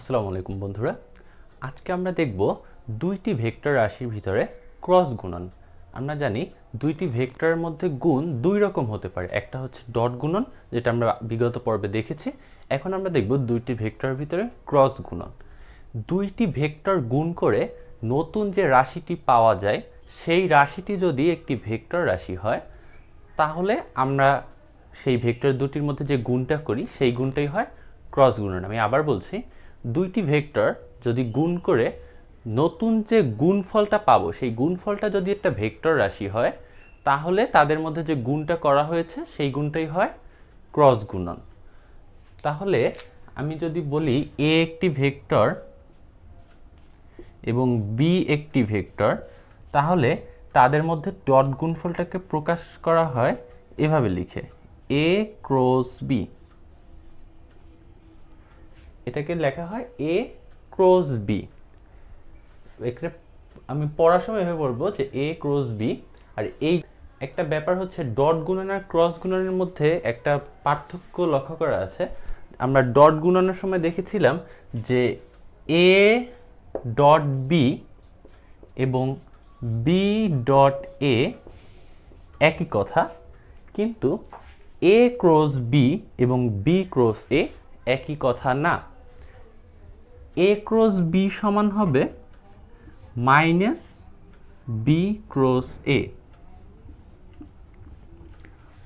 আসসালামু আলাইকুম বন্ধুরা, আজকে আমরা দেখব দুইটি ভেক্টর রাশির ভিতরে ক্রস গুণন। আমরা জানি দুইটি ভেক্টরের মধ্যে গুণ দুই রকম হতে পারে, একটা হচ্ছে ডট গুণন যেটা আমরা বিগত পর্বে দেখেছি। এখন আমরা দেখব দুইটি ভেক্টরের ভিতরে ক্রস গুণন। দুইটি ভেক্টর গুণ করে নতুন যে রাশিটি পাওয়া যায় সেই রাশিটি যদি একটি ভেক্টর রাশি হয় তাহলে আমরা সেই ভেক্টর দুটির মধ্যে যে গুণটা করি সেই গুণটাই হয় ক্রস গুণন। আমি আবার বলছি, দুইটি ভেক্টর যদি গুণ করে নতুন যে গুণফলটা পাবো সেই গুণফলটা যদি একটা ভেক্টর রাশি হয় তাহলে তাদের মধ্যে যে গুণটা করা হয়েছে সেই গুণটাই হয় ক্রস গুণন। তাহলে আমি যদি বলি এ একটি ভেক্টর এবং বি একটি ভেক্টর, তাহলে তাদের মধ্যে ডট গুণফলটাকে প্রকাশ করা হয় এভাবে লিখে এ ক্রস বি। এটাকে লেখা হয় এ ক্রস বি। এখানে আমি পড়ার সময় এভাবে বলবো যে এ ক্রস বি। আর এই একটা ব্যাপার হচ্ছে ডট গুণন আর ক্রস গুণনের মধ্যে একটা পার্থক্য লক্ষ্য করা আছে। আমরা ডট গুণনের সময় দেখেছিলাম যে এ ডট বি এবং বি ডট এ একই কথা, কিন্তু এ ক্রস বি এবং বি ক্রস এ একই কথা না। এ ক্রস বি সমান হবে মাইনাস বি ক্রস এ,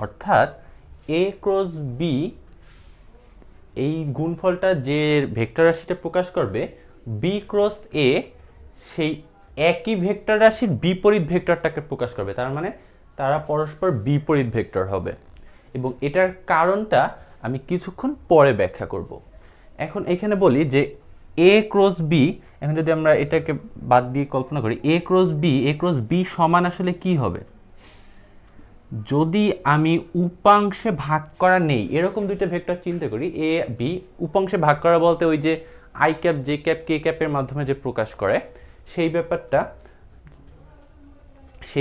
অর্থাৎ এ ক্রস বি এই গুণফলটা যে ভেক্টর রাশিটা প্রকাশ করবে বি ক্রস এ সেই একই ভেক্টর রাশির বিপরীত ভেক্টরটাকে প্রকাশ করবে। তার মানে তারা পরস্পর বিপরীত ভেক্টর হবে, এবং এটার কারণটা আমি কিছুক্ষণ পরে ব্যাখ্যা করব। এখন এখানে বলি যে এ ক্রস বি, এখন যদি আমরা এটাকে বাদ দিয়ে কল্পনা করি এ ক্রস বি সমান আসলে কি হবে, যদি আমি উপাংশে ভাগ করা নেই এরকম দুইটা ভেক্টর চিন্তা করি এ বি। উপাংশে ভাগ করা বলতে ওই যে আই ক্যাপ জে ক্যাপ কে ক্যাপের মাধ্যমে যে প্রকাশ করে সেই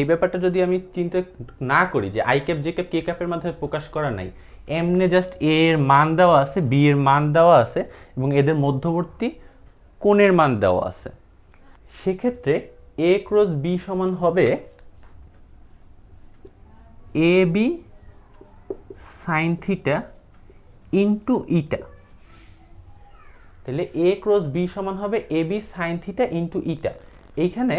ব্যাপারটা যদি আমি চিন্তা না করি যে আই ক্যাপ জে ক্যাপ কে ক্যাপের মাধ্যমে প্রকাশ করা নাই, এমনি জাস্ট এ এর মান দেওয়া আছে, বি এর মান দেওয়া আছে এবং এদের মধ্যবর্তী কোণের মান দেওয়া আছে, সেক্ষেত্রে এ ক্রস বি সমান হবে A B sine theta into eta. তাহলে এ ক্রস বি সমান হবে A B sine theta into eta. এইখানে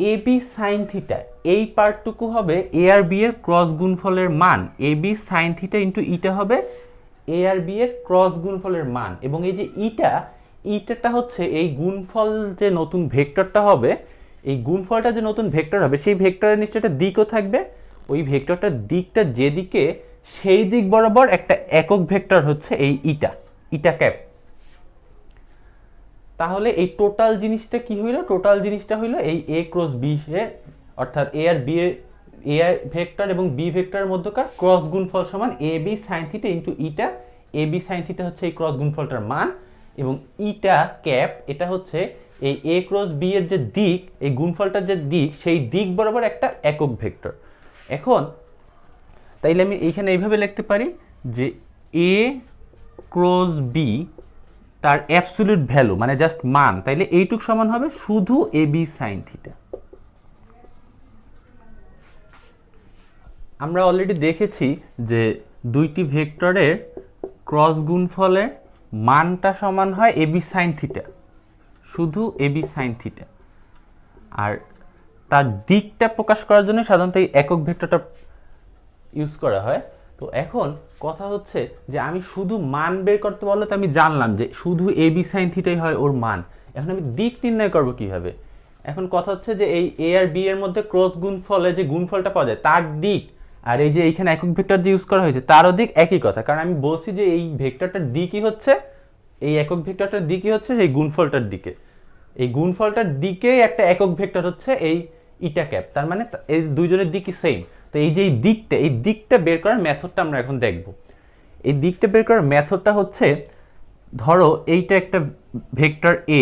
এ বি সাইন থিটা এই পার্টটুকু হবে এ আর বি এর ক্রস গুণফলের মান, A B sine theta into eta হবে এ আর বি এর ক্রস গুণফলের মান, এবং এই যে ইটাটা হচ্ছে এই গুণফল যে নতুন ভেক্টরটা হবে, এই গুণফলটা যে নতুন ভেক্টর হবে সেই ভেক্টরের নিশ্চয় একটা দিকও থাকবে। ওই ভেক্টরটার দিকটা যেদিকে সেই দিক বরাবর একটা একক ভেক্টর হচ্ছে এই ইটা ক্যাপ। তাহলে এই টোটাল জিনিসটা কি হইলো, টোটাল জিনিসটা হইলো এই এ ক্রস বি এর, অর্থাৎ এ আর বি এর এ ভেক্টর এবং বি ভেক্টরের মধ্যকার ক্রস গুণফল সমান A B sine theta into eta. A B sine theta হচ্ছে এই ক্রস গুণফলটার মান, এবং ইটা ক্যাপ এটা হচ্ছে এই এ ক্রস বি এর যে দিক, এই গুণফলটার যে দিক সেই দিক বরাবর একটা একক ভেক্টর। এখন তাইলে আমি এইখানে এইভাবে লিখতে পারি যে এ ক্রস বি তার অ্যাবসলিউট ভ্যালু মানে জাস্ট মান, তাইলে এইটুক সমান হবে শুধু এ বি সাইন থিটা। আমরা অলরেডি দেখেছি যে দুইটি ভেক্টরের ক্রস গুণফলের মানটা সমান হয় এ বি সাইন থিটা, শুধু এ বি সাইন থিটা, আর তার দিকটা প্রকাশ করার জন্য সাধারণত এই একক ভেক্টরটা ইউজ করা হয়। তো এখন কথা হচ্ছে যে আমি শুধু মান বের করতে বললে তো আমি জানলাম যে শুধু এ বি সাইন থিটাই হয় ওর মান, এখন আমি দিক নির্ণয় করব কিভাবে। এখন কথা হচ্ছে যে এই এ আর বি এর মধ্যে ক্রস গুণফলে যে গুণফলটা পাওয়া যায় তার দিক আর এই যে এইখানে একক ভেক্টর যে ইউজ করা হয়েছে তারও দিক একই কথা, কারণ আমি বলছি যে এই ভেক্টরটার দিকই হচ্ছে, এই একক ভেক্টরটার দিকই হচ্ছে এই গুণফলটার দিকে, এই গুণফলটার দিকে একটা একক ভেক্টর হচ্ছে এই ইটা ক্যাপ, তার মানে এই দুইজনের দিকই সেম। তো এই যে এই দিকটা বের করার মেথডটা আমরা এখন দেখব। এই দিকটা বের করার মেথডটা হচ্ছে, ধরো এইটা একটা ভেক্টর এ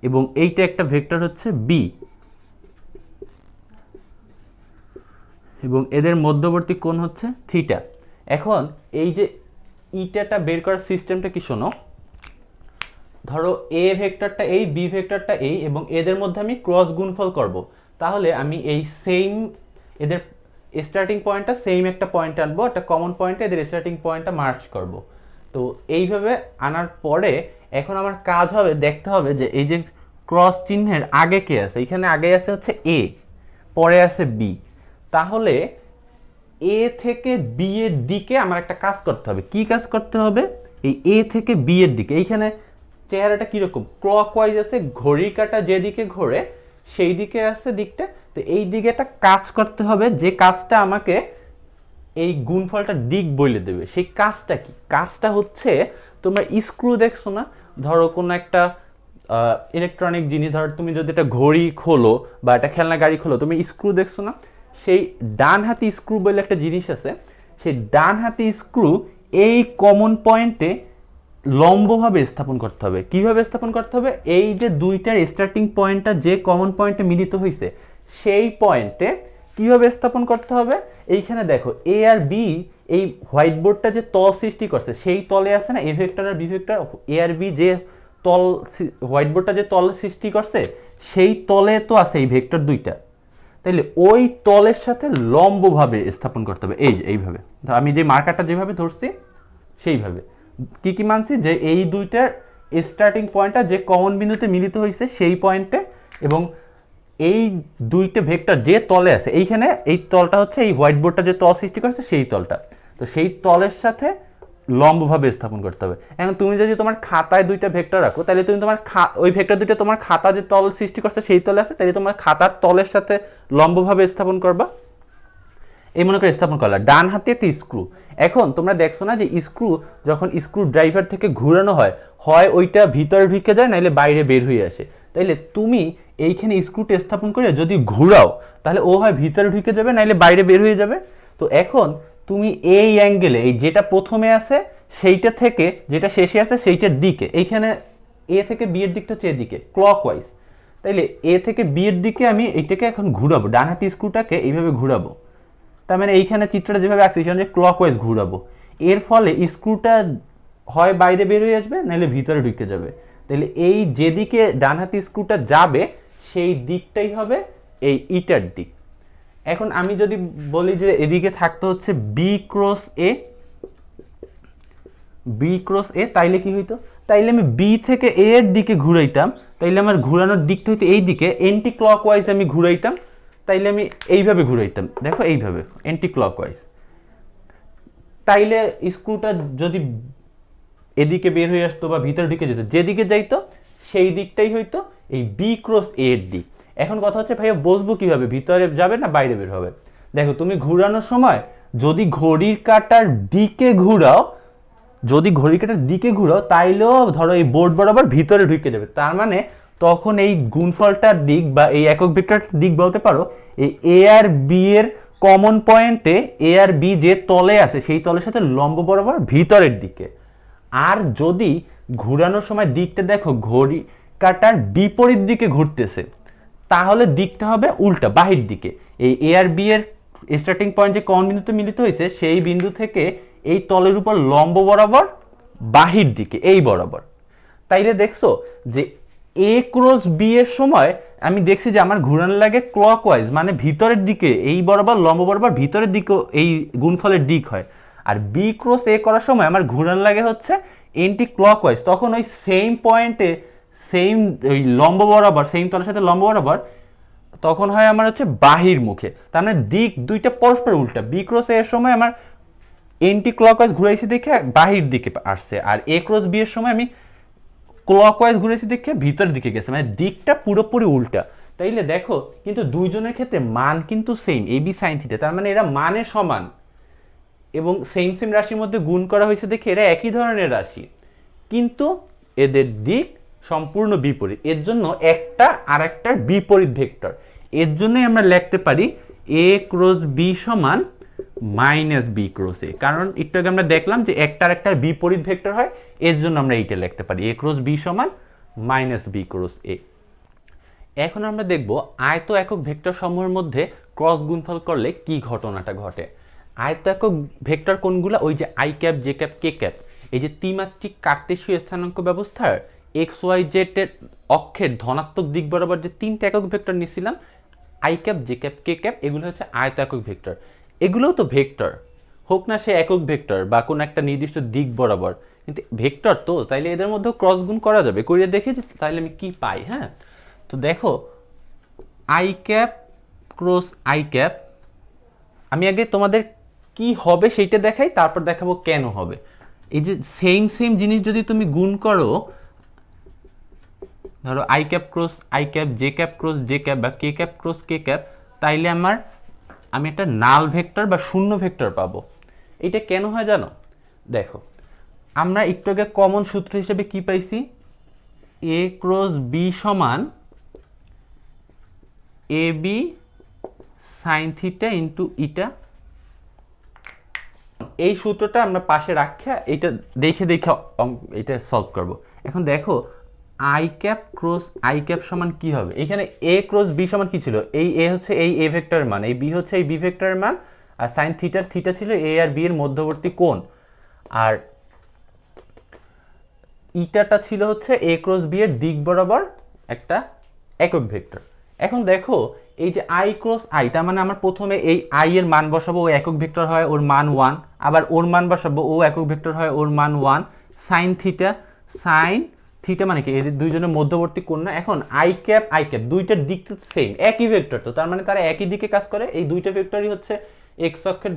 এবং এইটা একটা ভেক্টর হচ্ছে বি, এবং এদের মধ্যবর্তী কোণ হচ্ছে থিটা। এখন এই যে ইটাটা বের করার সিস্টেমটা কি শোনো, ধরো এ ভেক্টরটা এই, বি ভেক্টরটা এই, এবং এদের মধ্যে আমি ক্রস গুণফল করব, তাহলে আমি এই সেম এদের স্টার্টিং পয়েন্টটা সেম একটা পয়েন্ট আনবো, একটা কমন পয়েন্টে এদের স্টার্টিং পয়েন্টটা মার্চ করব। তো এইভাবে আনার পরে এখন আমার কাজ হবে, দেখতে হবে যে এই যে ক্রস চিহ্নের আগে কে আছে, এখানে আগে আছে হচ্ছে এ, পরে আছে বি, তাহলে এ থেকে বি এর দিকে আমার একটা কাজ করতে হবে। কি কাজ করতে হবে? এই এ থেকে বি এর দিকে, এইখানে চেহারাটা কিরকম ক্লকওয়াইজ আছে, ঘড়ির কাঁটা যেদিকে ঘোরে সেই দিকে আছে দিকটা, তো এই দিকে একটা কাজ করতে হবে, যে কাজটা আমাকে এই গুণফলটার দিক বলে দেবে। সেই কাজটা কি? কাজটা হচ্ছে, তোমরা স্ক্রু দেখছো না, ধরো কোনো একটা ইলেকট্রনিক জিনিস, ধরো তুমি যদি একটা ঘড়ি খোলো বা একটা খেলনা গাড়ি খোলো, তুমি স্ক্রু দেখছো না, সেই ডান হাতি স্ক্রু বলে একটা জিনিস আছে, সেই ডান হাতি স্ক্রু এই কমন পয়েন্টে লম্বভাবে স্থাপন করতে হবে। কিভাবে স্থাপন করতে হবে? এই যে দুইটার স্টার্টিং পয়েন্টটা যে কমন পয়েন্টে মিলিত হয়েছে সেই পয়েন্টে কিভাবে স্থাপন করতে হবে? এইখানে দেখো এ আর বি, এই হোয়াইট বোর্ডটা যে তল সৃষ্টি করছে সেই তলে আছে না এ ভেক্টর আর বি ভেক্টর, এ আর বি যে তল হোয়াইট বোর্ডটা যে তল সৃষ্টি করছে সেই তলে তো আছে এই ভেক্টর দুইটা, তাইলে ওই তলের সাথে লম্বভাবে স্থাপন করতে হবে। এই যে এইভাবে, আমি যে মার্কারটা যেভাবে ধরছি সেইভাবে কি কি মানছি, যে এই দুইটার স্টার্টিং পয়েন্টটা যে কমন বিন্দুতে মিলিত হয়েছে সেই পয়েন্টে, এবং এই দুইটা ভেক্টর যে তলে আছে, এইখানে এই তলটা হচ্ছে এই হোয়াইট বোর্ডটা যে তল সৃষ্টি করছে সেই তলটা, তো সেই তলের সাথে লম্বভাবে স্থাপন করতে হবে। এখন তুমি যদি তোমার খাতায় দুইটা ভেক্টর রাখো, তাহলে তুমি তোমার ওই ভেক্টর দুইটা তোমার খাতা যে তল সৃষ্টি করছে সেই তলে আছে, তাহলে তোমার খাতার তলের সাথে লম্বভাবে স্থাপন করবা। এই মনে করে স্থাপন করলা। ডান হাতে একটা স্ক্রু, এখন তোমরা দেখছো না যে স্ক্রু যখন স্ক্রু ড্রাইভার থেকে ঘুরানো হয়, হয় ওইটা ভিতরে ঢুকে যায়, নাইলে বাইরে বের হয়ে আসে। তাইলে তুমি এইখানে স্ক্রুটা স্থাপন করে যদি ঘুরাও, তাহলে ও হয় ভিতরে ঢুকে যাবে, নাইলে বাইরে বের হয়ে যাবে। তো এখন তুমি এই অ্যাঙ্গেলে, এই যেটা প্রথমে আছে সেইটা থেকে যেটা শেষে আছে সেইটার দিকে, এইখানে এ থেকে বি এর দিকটা হচ্ছে এদিকে ক্লকওয়াইজ, তাইলে এ থেকে বি এর দিকে আমি এইটাকে এখন ঘুরাবো, ডান হাতি স্ক্রুটাকে এইভাবে ঘুরাবো। তার মানে এইখানে চিত্রটা যেভাবে আঁকছি সেখানে ক্লকওয়াইজ ঘুরাবো, এর ফলে স্ক্রুটা হয় বাইরে বের হয়ে আসবে, নাহলে ভিতরে ঢুকে যাবে। তাহলে এই যেদিকে ডান হাতি স্ক্রুটা যাবে সেই দিকটাই হবে এই ইটার দিক। এখন আমি যদি বলি যে এদিকে থাকতে হচ্ছে বি ক্রস এ, বি ক্রস এ, তাইলে কি হইতো? তাইলে আমি বি থেকে এ এর দিকে ঘুরাইতাম, তাইলে আমার ঘুরানোর দিকটা হইতো এই দিকে, এন্টি ক্লকওয়াইজ আমি ঘুরাইতাম, তাইলে আমি এইভাবে ঘুরাইতাম, দেখো এইভাবে এন্টি ক্লকওয়াইজ। তাইলে স্ক্রুটা যদি এদিকে বের হয়ে আসতো বা ভিতরে ঢুকে যেত, যেদিকে যাইতো সেই দিকটাই হইতো এই বি ক্রস এ এর দিক। এখন কথা হচ্ছে ভাইয়া বসবো কিভাবে, ভিতরে যাবে না বাইরে বের হবে? দেখো তুমি ঘুরানোর সময় যদি ঘড়ির কাঁটার দিকে ঘুরাও, যদি ঘড়ির কাঁটার দিকে ঘুরাও, তাইলেও ধরো এই বোর্ড বরাবর ভিতরে ঢুকে যাবে, তার মানে তখন এই গুণফলটার দিক বা এই একক ভেক্টরটার দিক বলতে পারো এই এ আর বি এর কমন পয়েন্টে এ আর বি যে তলে আছে সেই তলের সাথে লম্ব বরাবর ভিতরের দিকে। আর যদি ঘুরানোর সময় দিকটা দেখো ঘড়ি কাঁটার বিপরীত দিকে ঘুরতেছে, তাহলে দিকটা হবে উল্টা বাহির দিকে। এই এ আর বি এর স্টার্টিং পয়েন্ট যে কোন বিন্দুতে মিলিত হয়েছে সেই বিন্দু থেকে এই তলের উপর লম্ব বরাবর বাহির দিকে এই বরাবর। তাইলে দেখছো যে এ ক্রস বি এর সময় আমি দেখছি যে আমার ঘুরানো লাগে ক্লকওয়াইজ, মানে ভিতরের দিকে এই বরাবর লম্ব বরাবর ভিতরের দিকে এই গুণফলের দিক হয়। আর বি ক্রস এ করার সময় আমার ঘুরানো লাগে হচ্ছে এন্টি ক্লকওয়াইজ, তখন ওই সেম পয়েন্টে সেম ওই লম্ব বরাবর সেম তলের সাথে লম্ব বরাবর তখন হয় আমার হচ্ছে বাহির মুখে। তার মানে দিক দুইটা পরস্পর উল্টা। বি ক্রস এর সময় আমার এন্টি ক্লকওয়াইজ ঘুরাইছি দেখে বাহির দিকে আসছে, আর এ ক্রস বি এর সময় আমি ক্লকওয়াইজ ঘুরেছি দেখে ভিতরের দিকে গেছে, মানে দিকটা পুরোপুরি উল্টা। তাইলে দেখো কিন্তু দুইজনের ক্ষেত্রে মান কিন্তু সেম, এ বি সাইন থিটা, তার মানে এরা মানে সমান এবং সেম সেম রাশির মধ্যে গুণ করা হয়েছে দেখে এরা একই ধরনের রাশি, কিন্তু এদের দিক সম্পূর্ণ বিপরীত। এর জন্য একটা আর একটার বিপরীত ভেক্টর। এর জন্যই আমরা লিখতে পারি এ ক্রস বি সমান মাইনাস বি ক্রস এ, কারণ একটু আগে আমরা দেখলাম যে একটা আর একটার বিপরীত ভেক্টর হয়, এর জন্য আমরা এইটা লিখতে পারি এ ক্রস বি সমান মাইনাস বি ক্রস এ। এখন আমরা দেখব আয়ত একক ভেক্টর সমূহের মধ্যে ক্রস গুণফল করলে কি ঘটনাটা ঘটে। আয়ত একক ভেক্টর কোনগুলো? ওই যে i cap, J cap, K cap, এই যে ত্রিমাত্রিক কার্তেশীয় স্থানাঙ্ক ব্যবস্থার এক্স ওয়াই জেড এর অক্ষের ধনাত্মক দিক বরাবর যে তিনটা একক ভেক্টর নিয়েছিলাম, I cap, J cap, K cap, এগুলো হচ্ছে আয়ত একক ভেক্টর। এগুলোও তো ভেক্টর, হোক না সে একক ভেক্টর বা কোনো একটা নির্দিষ্ট দিক বরাবর, কিন্তু ভেক্টর তো, তাইলে এদের মধ্যেও ক্রস গুণ করা যাবে। করিয়ে দেখি যে তাহলে আমি কি পাই। হ্যাঁ, তো দেখো i cap cross i cap, আমি আগে তোমাদের কি হবে সেইটা দেখাই, তারপর দেখাবো কেন হবে। এই যে সেম সেম জিনিস যদি তুমি গুণ করো, ধরো I cap cross i cap, J cap cross J cap বা কে ক্যাপ ক্রস কে ক্যাপ, তাইলে আমি একটা নাল ভেক্টর বা শূন্য ভেক্টর পাবো। এটা কেন হয় জানো? দেখো আমরা একটু আগে কমন সূত্র হিসেবে কি পাইছি, এ ক্রস বি সমান A B sine theta into eta. এই সূত্রটা আমরা পাশে রাখা এটা দেখে দেখে এটা সলভ করব। এখন দেখো i cap cross i cap সমান কি হবে, এখানে এ ক্রস বি সমান কি ছিল, এই এ হচ্ছে এই এ ভেক্টরের মান, এই বি হচ্ছে এই বি ভেক্টরের মান, আর সাইন থিটা ছিল এ আর বি এর মধ্যবর্তী কোণ, আর ইটাটা ছিল হচ্ছে এ ক্রস বি এর দিক বরাবর একটা একক ভেক্টর। এখন দেখো এই যে আই ক্রস আই, তার মানে আমার প্রথমে এই আই এর মান বসাবো, ও একক ভেক্টর হয় ওর মান 1, আবার ওর মান বসাবো, ও একক ভেক্টর হয় ওর মান 1, সাইন থিটা মানে কি, এদের দুইজনের মধ্যবর্তী কোণ না। এখন আই ক্যাপ দুইটার দিক তো সেম, একই ভেক্টর, তো তার মানে তারা একই দিকে কাজ করে। এই দুইটা ভেক্টরই হচ্ছে এক্স অক্ষের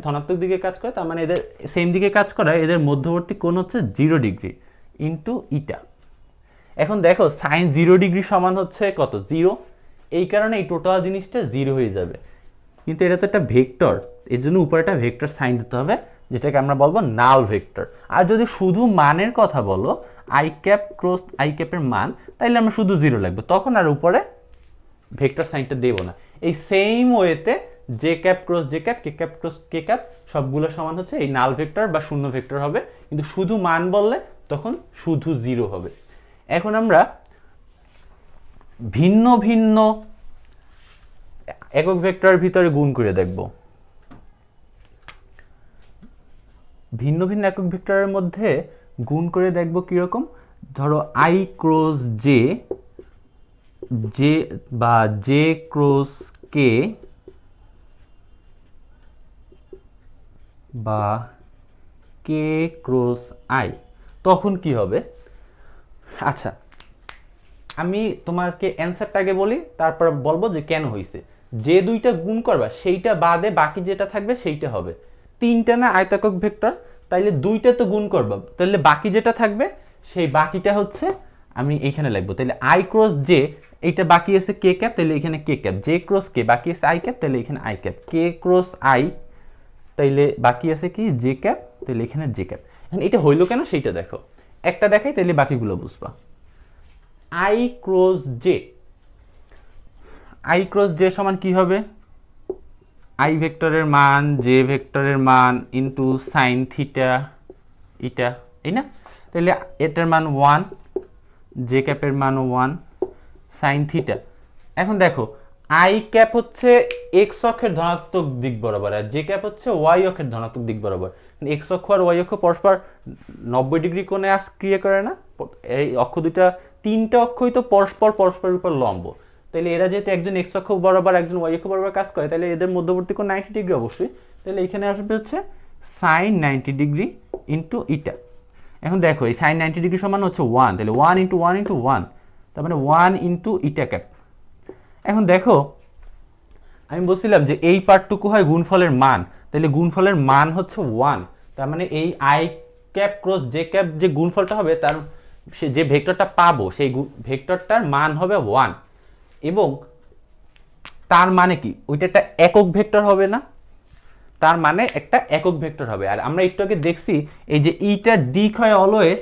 ধনাত্মক দিকে কাজ করে, তার মানে এদের সেম দিকে কাজ করায় এদের মধ্যবর্তী কোণ হচ্ছে 0 ডিগ্রি ইন্টু ইটা। এখন দেখো সাইন 0 ডিগ্রি সমান হচ্ছে কত, 0, এই কারণে এই টোটাল জিনিসটা 0 হয়ে যাবে। কিন্তু এটা তো একটা ভেক্টর, এর জন্য উপরে একটা ভেক্টর সাইন দিতে হবে, যেটাকে আমরা বলবো নাল ভেক্টর। আর যদি শুধু মানের কথা বলো, আই ক্যাপ ক্রস আই ক্যাপের মান, তাইলে আমরা শুধু 0 লাগবে, তখন আর উপরে ভেক্টর সাইনটা দেবো না। এই সেম ওয়েতে J cap cross J cap, কে ক্যাপ ক্রস কে ক্যাপ, সবগুলো সমান হচ্ছে এই নাল ভেক্টর বা শূন্য ভেক্টর হবে, কিন্তু শুধু মান বললে তখন শুধু 0 হবে। এখন আমরা ভিন্ন ভিন্ন একক ভেক্টরের ভিতরে গুণ করে দেখব। ভিন্ন ভিন্ন একক ভেক্টরের মধ্যে গুণ করে দেখব কিরকম। ধরো আই ক্রস জে, জে বা জে ক্রস কে বা কে ক্রস আই, তখন কি হবে? আচ্ছা, আমি তোমাকে অ্যান্সারটা আগে বলি, তারপর বলবো যে কেন হয়েছে। যে দুইটা গুণ করবা সেইটা বাদে বাকি যেটা থাকবে সেইটা হবে। তিনটা না আয়তাকার ভেক্টর, তাইলে দুইটা তো গুণ করবা, তাহলে বাকি যেটা থাকবে সেই বাকিটা হচ্ছে আমি এইখানে লিখবো। তাহলে আই ক্রস জে, এইটা বাকি আছে কে ক্যাপ, তাহলে এখানে কে ক্যাপ, জে ক্রস কে বাকি আছে আই ক্যাপ, তাহলে এখানে I cap, K cross I, তাইলে বাকি আছে কি জে ক্যাপ, তাহলে এখানে জে ক্যাপ। এখন এটা হইলো কেন সেইটা দেখো, একটা দেখাই তাহলে বাকিগুলো বুঝবা। আই ক্রস জে সমান কি হবে, আই ভেক্টরের মান জে ভেক্টরের মান ইন্টু সাইন থিটা ইটা, এই না? তাহলে এটার মান 1, জে ক্যাপের মান 1, সাইন থিটা। এখন দেখো আই ক্যাপ হচ্ছে এক্স অক্ষের ধনাত্মক দিক বরাবর, আর জে ক্যাপ হচ্ছে ওয়াই অক্ষের ধনাত্মক দিক বরাবর। এক্স অক্ষ আর ওয়াই অক্ষ পরস্পর 90 ডিগ্রি কোণে ক্রিয়া করে না? এই অক্ষ দুইটা, তিনটা অক্ষই তো পরস্পরের উপর লম্ব, তাহলে এরা যেহেতু একজন এক্স অক্ষ বরাবর একজন ওয়াই অক্ষ বরাবর কাজ করে, তাহলে এদের মধ্যবর্তী কোণ 90 ডিগ্রি অবশ্যই। তাহলে এখানে আসবে হচ্ছে সাইন 90 ডিগ্রি ইন্টু ইটা। এখন দেখো এই সাইন 90 ডিগ্রি সমান হচ্ছে 1, তাহলে 1 ইন্টু 1 ইন্টু 1, তার মানে 1 ইন্টু ইটা ক্যাপ। এখন দেখো আমি বলছিলাম যে এই পার্টটুকু হয় গুণফলের মান, তাহলে গুণফলের মান হচ্ছে 1, তার মানে এই i cap cross J cap যে গুণফলটা হবে, তার যে ভেক্টরটা পাবো সেই ভেক্টরটার মান হবে 1, এবং তার মানে কি ওইটা একটা একক ভেক্টর হবে না? তার মানে একটা একক ভেক্টর হবে। আর আমরা একটু আগে দেখছি এই যে ইটার দিক হয় অলওয়েজ,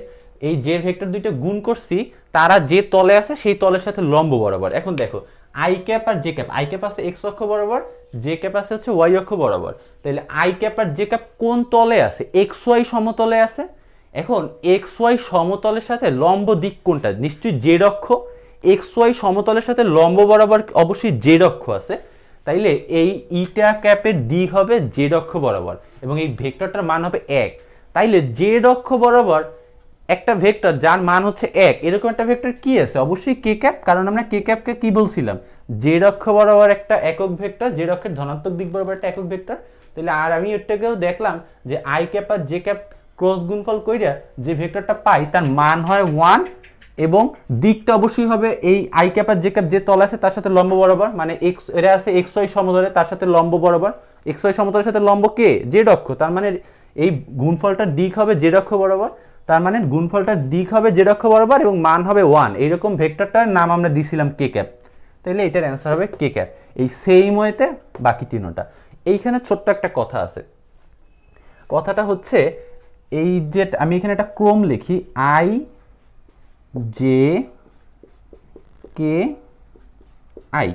এই যে ভেক্টর দুইটা গুণ করছি তারা যে তলে আছে সেই তলের সাথে লম্ব বরাবর। এখন দেখো আই ক্যাপ আর জে ক্যাপ, আই ক্যাপ আছে এক্স অক্ষ বরাবর, জে ক্যাপ আছে হচ্ছে ওয়াই অক্ষ বরাবর, তাহলে আই ক্যাপ আর জে ক্যাপ কোন তলে আছে? এক্স ওয়াই সমতলে আছে। এখন এক্স ওয়াই সমতলের সাথে লম্ব দিক কোনটা? নিশ্চয়ই জেড অক্ষ। এক্স ওয়াই সমতলের সাথে লম্ব বরাবর অবশ্যই জেড অক্ষ আছে, তাইলে এই ইটা ক্যাপের দিক হবে জেড অক্ষ বরাবর এবং এই ভেক্টরটার মান হবে 1। তাইলে জেড অক্ষ বরাবর একটা ভেক্টর যার মান হচ্ছে 1, এরকম একটা ভেক্টর কি আছে? অবশ্যই কে ক্যাপ, কারণ আমরা কে ক্যাপকে কি বলছিলাম, জেড অক্ষ বরাবর একটা একক ভেক্টর, জেড অক্ষের ধনাত্মক দিক বরাবর একটা একক ভেক্টর। তাহলে আর আমি এটাকেও দেখলাম যে আই ক্যাপ আর জে ক্যাপ ক্রস গুণফল কইরা যে ভেক্টরটা পাই তার মান হয় 1, এবং দিকটা অবশ্যই হবে এই আই ক্যাপ আর জে ক্যাপ যে তল আছে তার সাথে লম্ব বরাবর, মানে এক্স এরা আছে এক্স ওয়াই সমতলে তার সাথে লম্ব বরাবর, এক্স ওয়াই সমতলের সাথে লম্ব কে? জেড অক্ষ, তার মানে এই গুণফলটার দিক হবে জেড অক্ষ বরাবর, তার মানে গুণফলটার দিক হবে জেড অক্ষ বরাবর এবং মান হবে 1। এইরকম ভেক্টরটার নাম আমরা দিছিলাম কে ক্যাপ। তাহলে এটার অ্যান্সার হবে কে ক্যাপ। এই সেম ওয়েতে বাকি তিনটা। এইখানে ছোট্ট একটা কথা আছে, কথাটা হচ্ছে এই যে আমি এখানে একটা ক্রম লিখি, আই জে কে আই,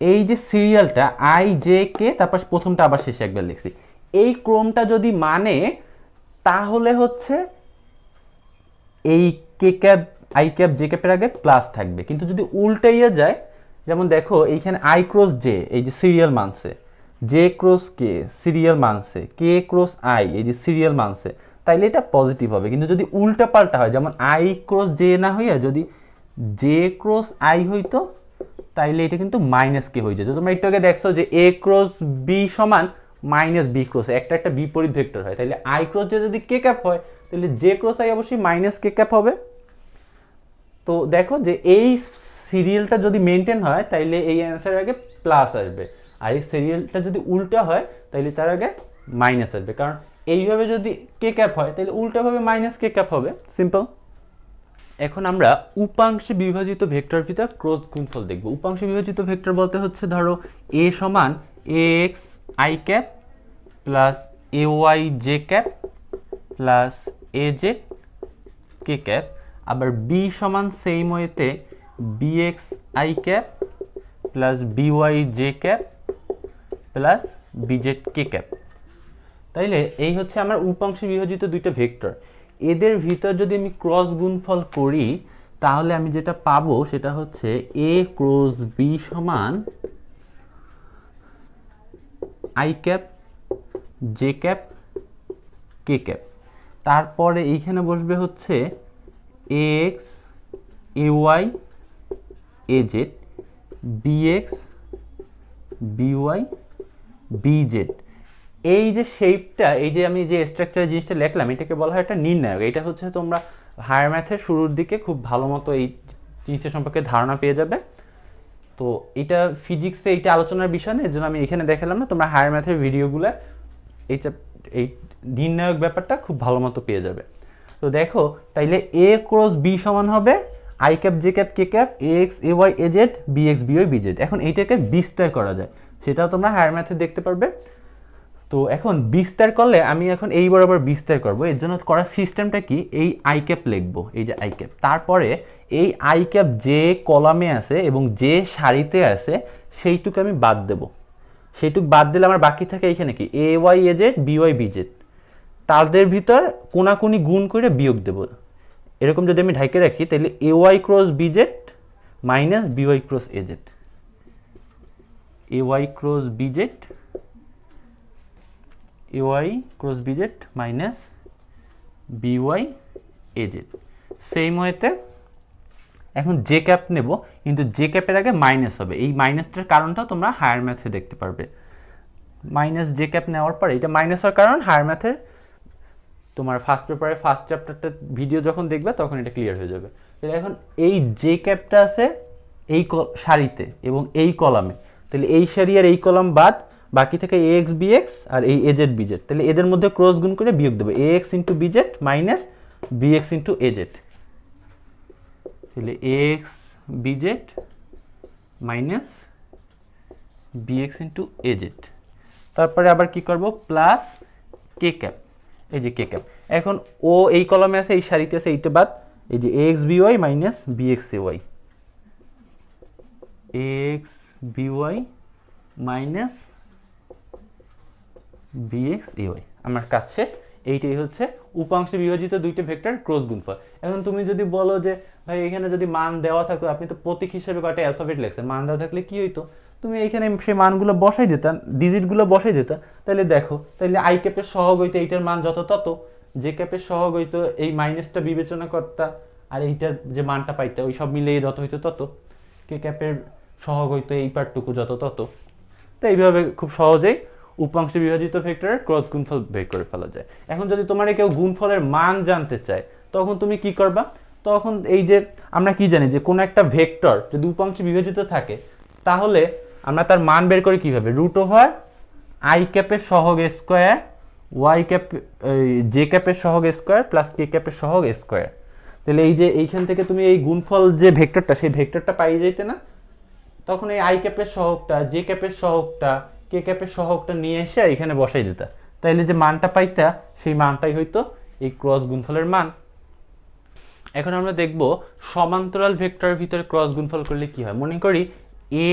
এই যে সিরিয়ালটা আই জে কে, তারপর প্রথমটা আবার শেষে একবার লিখছি, এই ক্রমটা যদি মানে তাহলে হচ্ছে এই কে ক্যাপ আই ক্যাপ জে ক্যাপের আগে প্লাস থাকবে। কিন্তু যদি উল্টাইয়া যায়, যেমন দেখো এইখানে আই ক্রস জে এই যে সিরিয়াল মানছে, জে ক্রস কে সিরিয়াল মানছে, কে ক্রস আই এই যে সিরিয়াল মানছে, তাইলে এটা পজিটিভ হবে। কিন্তু যদি উল্টা পাল্টা হয়, যেমন আই ক্রস জে না হইয়া যদি জে ক্রস আই হইতো, তাইলে এটা কিন্তু মাইনাস কে হয়ে যেত। তোমরা একটু আগে দেখছো যে এ ক্রস বি সমান মাইনাস বি ক্রস, একটা বিপরীত ভেক্টর হয়, তাহলে আই ক্রস জে যদি কে ক্যাপ হয় তাহলে জে ক্রস আই অবশ্যই মাইনাস কে ক্যাপ হবে। তো দেখো যে এই সিরিয়ালটা যদি মেনটেন হয় তাইলে এই অ্যান্সারের আগে প্লাস আসবে, আর এই সিরিয়ালটা যদি উল্টা হয় তাহলে তার আগে মাইনাস আসবে, কারণ এইভাবে যদি কে ক্যাপ হয় তাহলে উল্টাভাবে মাইনাস কে ক্যাপ হবে, সিম্পল। এখন আমরা উপাংশে বিভাজিত ভেক্টর ভিতর ক্রস গুণফল দেখব। উপাংশে বিভাজিত ভেক্টর বলতে হচ্ছে ধরো এ সমান A X I cap plus A Y J cap plus A Z K cap, আবার বি সমান সেম ওয়েতে B X I cap plus B Y J cap plus B Z K cap. তাইলে এই হচ্ছে আমার উপাংশে বিভাজিত দুইটা ভেক্টর। এদের ভিতর যদি আমি ক্রস গুণফল করি তাহলে আমি যেটা পাবো সেটা হচ্ছে এ ক্রস বি সমান I cap J cap K cap, তারপরে এইখানে বসবে হচ্ছে A x A Y A Z B x B Y B Z. এই যে শেপটা, এই যে আমি যে স্ট্রাকচারের জিনিসটা লিখলাম, এটাকে বলা হয় একটা নির্ণায়ক। এটা হচ্ছে তোমরা হায়ার ম্যাথের শুরুর দিকে খুব ভালো মতো এই জিনিসটা সম্পর্কে ধারণা পেয়ে যাবে। তো এটা ফিজিক্সে এইটা আলোচনার বিষয় না, এর জন্য আমি এখানে দেখালাম না, তোমরা হায়ার ম্যাথের ভিডিওগুলো এই নির্ণায়ক ব্যাপারটা খুব ভালো মতো পেয়ে যাবে। তো দেখো তাইলে এ ক্রস বি সমান হবে i cap J cap K cap a x A Y A Z B x B Y B z. এখন এইটাকে বিস্তার করা যায়, সেটাও তোমরা হায়ার ম্যাথে দেখতে পারবে। তো এখন বিস্তার করলে আমি এখন এই বরাবর বিস্তার করব, এর জন্য করার সিস্টেমটা কি, এই আই ক্যাপ লিখবো, এই যে আই ক্যাপ, তারপরে এই আই ক্যাপ যে কলামে আছে এবং যে সারিতে আছে সেইটুকু আমি বাদ দেব। সেইটুকু বাদ দিলে আমার বাকি থাকে এইখানে কি A Y A Z B Y B Z, তাদের ভিতর কোনাকুনি গুণ করে বিয়োগ দেব। এরকম যদি আমি ঢাইকে রাখি তাহলে A Y cross B Z minus B Y cross A Z, A Y cross B Z A Y cross B Z minus B Y A Z. Same ওয়েতে এখন জে ক্যাপ নেব, কিন্তু জে ক্যাপের আগে মাইনাস হবে। এই মাইনাসটার কারণটাও তোমরা higher ম্যাথে দেখতে পারবে। মাইনাস জে ক্যাপ নেওয়ার পরে এটা মাইনাস হওয়ার কারণ হায়ার ম্যাথের তোমার ফার্স্ট পেপারে ফার্স্ট চ্যাপ্টারটা ভিডিও যখন দেখবে তখন এটা ক্লিয়ার হয়ে যাবে। তাহলে এখন এই জে ক্যাপটা আছে এই সারিতে এবং এই কলামে, তাহলে এই সারি আর এই কলাম বাদ, বাকি থেকে এ এক্স বি এক্স আর এই এ জেড বি জেড। তাহলে এদের মধ্যে ক্রস গুণ করে বিয়োগ দেবো, A X into B Z minus B X into A Z. তাহলে A X B Z minus B X into A Z. তারপরে আবার কি করব, প্লাস কে ক্যাপ, এই যে কে ক্যাপ। এখন ও এই কলামে আছে এই সারিতে আছে, এইটা বাদ, এই যে A X B Y minus B X A Y, A X B Y minus B X A Y. আমার কাজ শেষ। এইটাই হচ্ছে উপাংশে বিভাজিত দুইটা ভেক্টর ক্রস গুণফল। এখন তুমি যদি বলো যে ভাই এখানে যদি মান দেওয়া থাকতো, আপনি তো প্রতীক হিসেবে কয়টা অ্যালফাবেট লেখছেন, মান দেওয়া থাকলে কি হইতো, তুমি এইখানে সেই মানগুলো বসাই দিতা, ডিজিটগুলো বসাই দিতা, তাহলে দেখো তাহলে আই ক্যাপের সহগ হইতে এইটার মান যত তত, জে ক্যাপের সহগ হইতো এই মাইনাসটা বিবেচনা করতা, আর এইটার যে মানটা পাইতে ওই সব মিলিয়ে যত হইতো তত, কে ক্যাপের সহগ হইতো এই পার্টটুকু যত তত। তো এইভাবে খুব সহজেই উপাংশে বিভাজিত ভেক্টরের ক্রস গুণফল বের করে ফেলা যায়। এখন যদি তোমার কেউ গুণফলের মান জানতে চায় তখন তুমি কি করবা, তখন এই যে আমরা কি জানি যে কোনো একটা ভেক্টর যদি উপাংশে বিভাজিত থাকে তাহলে আমরা তার মান বের করি কিভাবে, রুট ওভার আই ক্যাপের সহগ স্কোয়ার ওয়াই ক্যাপ জে ক্যাপের সহগ স্কোয়ার প্লাস কে ক্যাপের সহগ স্কোয়ার। তাহলে এই যে এইখান থেকে তুমি এই গুণফল যে ভেক্টরটা সেই ভেক্টরটা পাই যাইতে না, তখন এই আই ক্যাপের সহগটা জে ক্যাপের সহগটা কে ক্যাপের সহগটা নিয়ে এসে এখানে বসাই দিতা, তাইলে যে মানটা পাইতা সেই মানটাই হইতো এই ক্রস গুণফলের মান। এখন আমরা দেখব সমান্তরাল ভেক্টরের ভিতরে ক্রস গুণফল করলে কি হয়। মনে করি এ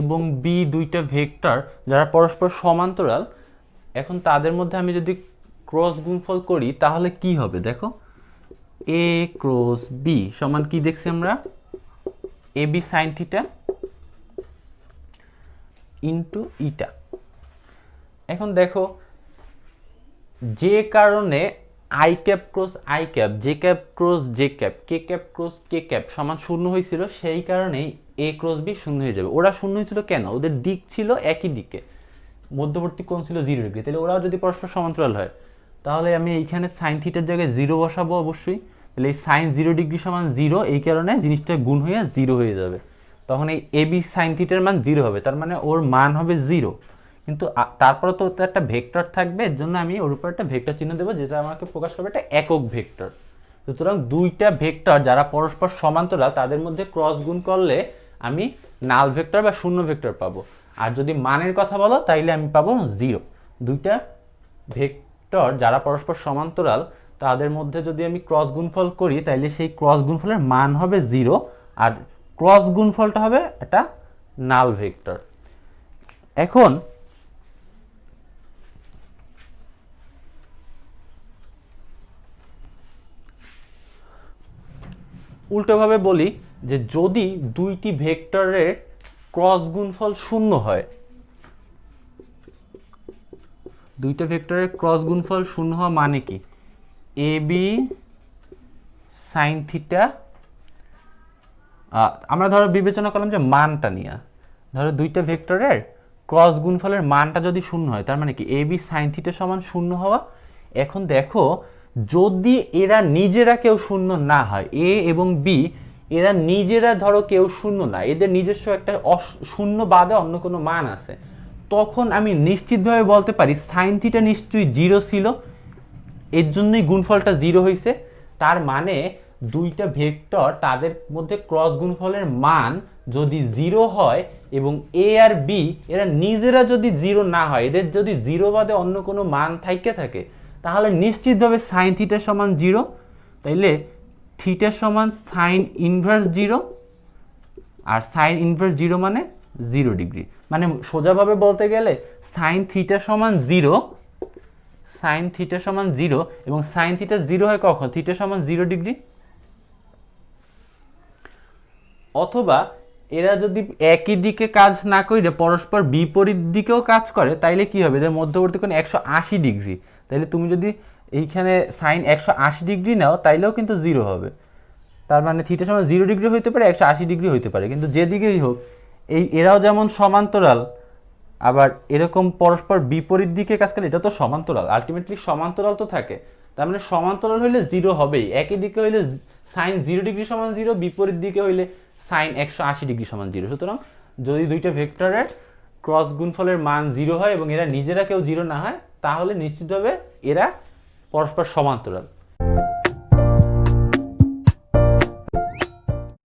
এবং বি দুইটা ভেক্টর যারা পরস্পর সমান্তরাল, এখন তাদের মধ্যে আমি যদি ক্রস গুণফল করি তাহলে কি হবে দেখো, এ ক্রস বি সমান কি দেখছি আমরা, A B sine theta into eta. এখন দেখো যে কারণে i cap cross i cap J cap cross J cap K cap cross K cap সমান শূন্য হয়েছিল, সেই কারণেই এ ক্রস বি শূন্য হয়ে যাবে। ওরা শূন্য হয়েছিল কেন, ওদের দিক ছিল একই দিকে, মধ্যবর্তী কোণ ছিল 0 ডিগ্রি, তাহলে ওরাও যদি পরস্পর সমান্তরাল হয় তাহলে আমি এইখানে সাইন থিটার জায়গায় 0 বসাবো অবশ্যই, তাহলে এই সাইন 0 ডিগ্রি সমান 0, এই কারণে জিনিসটা গুণ হয়ে 0 হয়ে যাবে, তখন এই এ বি সাইন থিটার মান 0 হবে, তার মানে ওর মান হবে 0। কিন্তু তারপরে তো একটা ভেক্টর থাকবে, এর জন্য আমি ওর উপর একটা ভেক্টর চিহ্ন দেবো যেটা আমাকে প্রকাশ করবে একটা একক ভেক্টর। সুতরাং দুইটা ভেক্টর যারা পরস্পর সমান্তরাল তাদের মধ্যে ক্রস গুণ করলে আমি নাল ভেক্টর বা শূন্য ভেক্টর পাবো, আর যদি মানের কথা বলো তাইলে আমি পাবো 0। দুইটা ভেক্টর যারা পরস্পর সমান্তরাল তাদের মধ্যে যদি আমি ক্রস গুণফল করি তাইলে সেই ক্রস গুণফলের মান হবে 0, আর ক্রস গুণফলটা হবে একটা নাল ভেক্টর। এখন উল্টোভাবে বলি যে যদি দুইটি ভেক্টরের ক্রস গুণফল শূন্য হয়, দুইটা ভেক্টরের ক্রস গুণফল শূন্য হওয়া মানে কি, এ বি সাইন থিটা, আমরা ধরো বিবেচনা করলাম যে মানটা নিয়ে, ধরো দুইটা ভেক্টরের ক্রস গুণফলের মানটা যদি শূন্য হয় তার মানে কি এ বি সাইন থিটা সমান শূন্য হওয়া। এখন দেখো যদি এরা নিজেরা কেউ শূন্য না হয়, এ এবং বি এরা নিজেরা ধরো কেউ শূন্য না, এদের নিজস্ব একটা শূন্য বাদে অন্য কোনো মান আছে, তখন আমি নিশ্চিতভাবে বলতে পারি সাইন থিটা নিশ্চয়ই 0 ছিল, এর জন্যই গুণফলটা 0 হয়েছে। তার মানে দুইটা ভেক্টর তাদের মধ্যে ক্রস গুণফলের মান যদি 0 হয় এবং এ আর বি এরা নিজেরা যদি 0 না হয়, এদের যদি 0 বাদে অন্য কোনো মান থাকে তাহলে নিশ্চিতভাবে সাইন থিটা সমান 0, তাইলে থিটা সমান সাইন ইনভার্স 0, আর সাইন ইনভার্স 0 মানে 0 ডিগ্রি। মানে সোজাভাবে বলতে গেলে সাইন থিটা সমান 0, সাইন থিটা সমান 0 এবং সাইন থিটা 0 হয় কখন, থিটা সমান 0 ডিগ্রি। অথবা এরা যদি একই দিকে কাজ না করে পরস্পর বিপরীত দিকেও কাজ করে তাইলে কি হবে, এদের মধ্যবর্তী কোণ 180 ডিগ্রি, তাইলে তুমি যদি এইখানে সাইন 180 ডিগ্রি নাও তাইলেও কিন্তু 0 হবে। তার মানে থিটা সমান 0 ডিগ্রি হইতে পারে 180 ডিগ্রি হইতে পারে, কিন্তু যে দিকেই হোক এরাও যেমন সমান্তরাল আবার এরকম পরস্পর বিপরীত দিকে কাজ করে, এটা তো সমান্তরাল, আলটিমেটলি সমান্তরাল তো থাকে, তার মানে সমান্তরাল হইলে 0 হবেই। একই দিকে হইলে সাইন 0 ডিগ্রি সমান 0, বিপরীত দিকে হইলে সাইন 180 ডিগ্রি সমান 0। সুতরাং যদি দুইটা ভেক্টরের ক্রস গুণফলের মান 0 হয় এবং এরা নিজেরা কেউ 0 না হয় তাহলে নিশ্চিতভাবে এরা পরস্পর সমান্তরাল।